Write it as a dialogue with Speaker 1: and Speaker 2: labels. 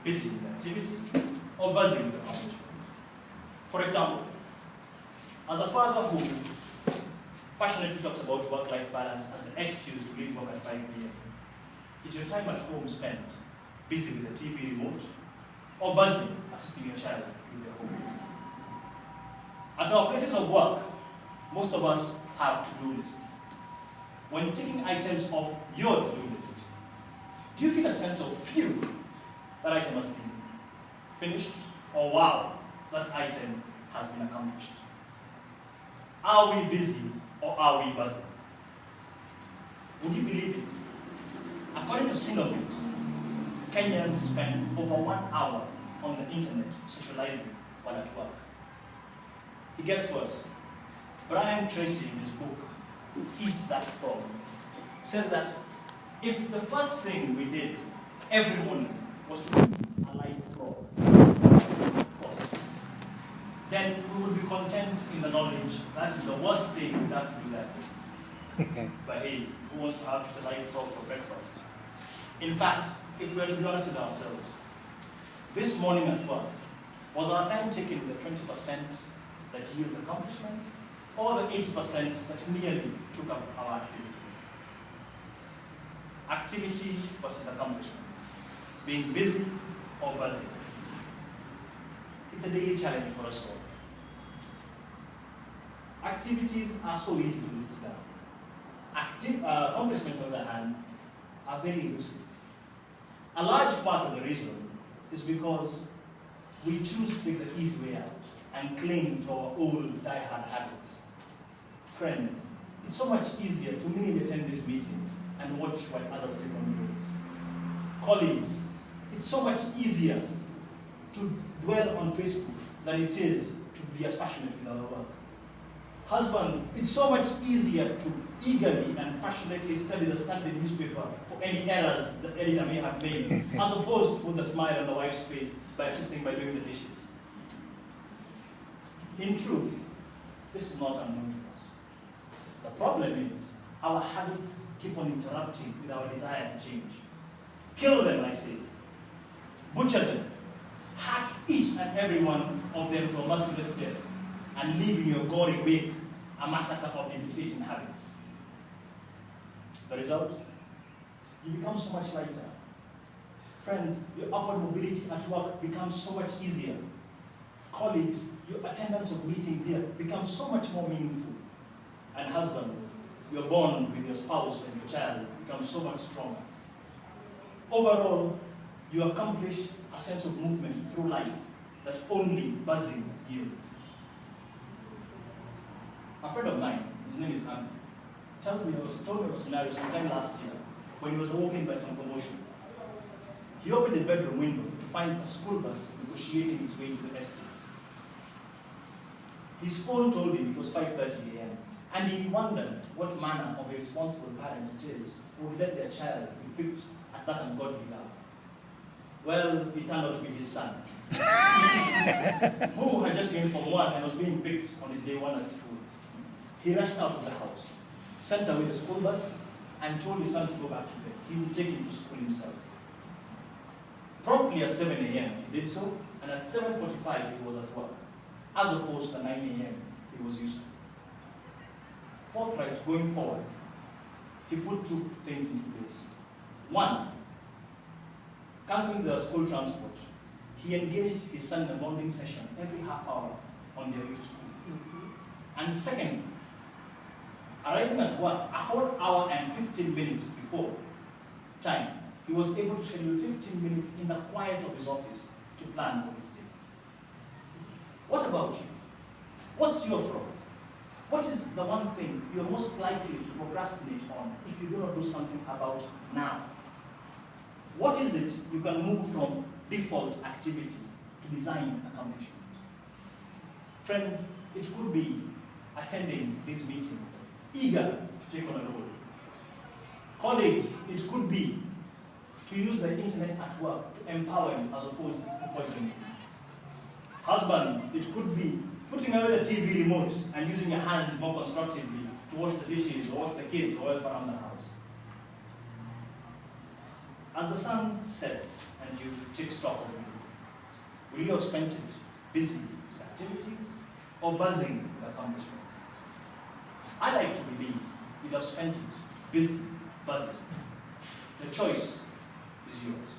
Speaker 1: busy with activity or buzzing with accomplishment. For example, as a father who passionately talks about work-life balance as an excuse to leave work at 5 p.m., is your time at home spent busy with the TV remote or buzzing assisting your child with their homework? At our places of work, most of us have to-do lists. When ticking items off your to-do list, do you feel a sense of phew, that item has been finished, or wow, that item has been accomplished? Are we busy or are we buzzing? Would you believe it? According to Sinofit, Kenyans spend over 1 hour on the internet socializing while at work. It gets worse. Brian Tracy, in his book, Eat That Frog, says that if the first thing we did every morning was to eat a live frog, then we would be content in the knowledge that is the worst thing we'd have to do that day. But hey, who wants to have the live frog for breakfast? In fact, if we are to be honest with ourselves, this morning at work, was our time taken the 20% that yields accomplishments, or the 80% that merely took up our activities? Activity versus accomplishment. Being busy or buzzing. It's a daily challenge for us all. Activities are so easy to list down. Accomplishments, on the other hand, are very elusive. A large part of the reason is because we choose to take the easy way out and cling to our old die-hard habits. Friends, it's so much easier to merely attend these meetings and watch while others take on roads. Colleagues, it's so much easier to dwell on Facebook than it is to be as passionate with our work. Husbands, it's so much easier to eagerly and passionately study the Sunday newspaper for any errors the editor may have made, as opposed to put a smile on the wife's face by assisting by doing the dishes. In truth, this is not unknown to us. The problem is our habits keep on interrupting with our desire to change. Kill them, I say. Butcher them. Hack each and every one of them to a merciless death and leave in your gory wake a massacre of debilitating habits. The result? You become so much lighter. Friends, your upward mobility at work becomes so much easier. Colleagues, your attendance of meetings here becomes so much more meaningful. And husbands, your bond with your spouse and your child becomes so much stronger. Overall, you accomplish a sense of movement through life that only buzzing yields. A friend of mine, his name is Andy, told me of a scenario sometime last year when he was awoken by some commotion. He opened his bedroom window to find a school bus negotiating its way to the estate. His phone told him it was 5:30 a.m. and he wondered what manner of a responsible parent it is who would let their child be picked at that ungodly hour. Well, it turned out to be his son, who had just gained Form 1 and was being picked on his day 1 at school. He rushed out of the house, sent away the school bus, and told his son to go back to bed. He would take him to school himself. Promptly at 7 a.m. he did so, and at 7:45 he was at work, as opposed to 9 a.m. he was used to. Forthright going forward, he put 2 things into place. 1, cancelling the school transport. He engaged his son in a bonding session every half hour on their way to school. And second, arriving at work a whole hour and 15 minutes before time, he was able to schedule 15 minutes in the quiet of his office to plan for his day. What about you? What's your fraud? What is the one thing you're most likely to procrastinate on if you do not do something about now? What is it you can move from default activity to design accomplishment? Friends, it could be attending these meetings, eager to take on a role. Colleagues, it could be to use the internet at work to empower you as opposed to poison you. Husbands, it could be putting away the TV remote and using your hands more constructively to wash the dishes or wash the kids or help around the house. As the sun sets and and you take stock of your week. Will you have spent it busy with activities or buzzing with accomplishments? I like to believe you'd have spent it busy, buzzing. The choice is yours.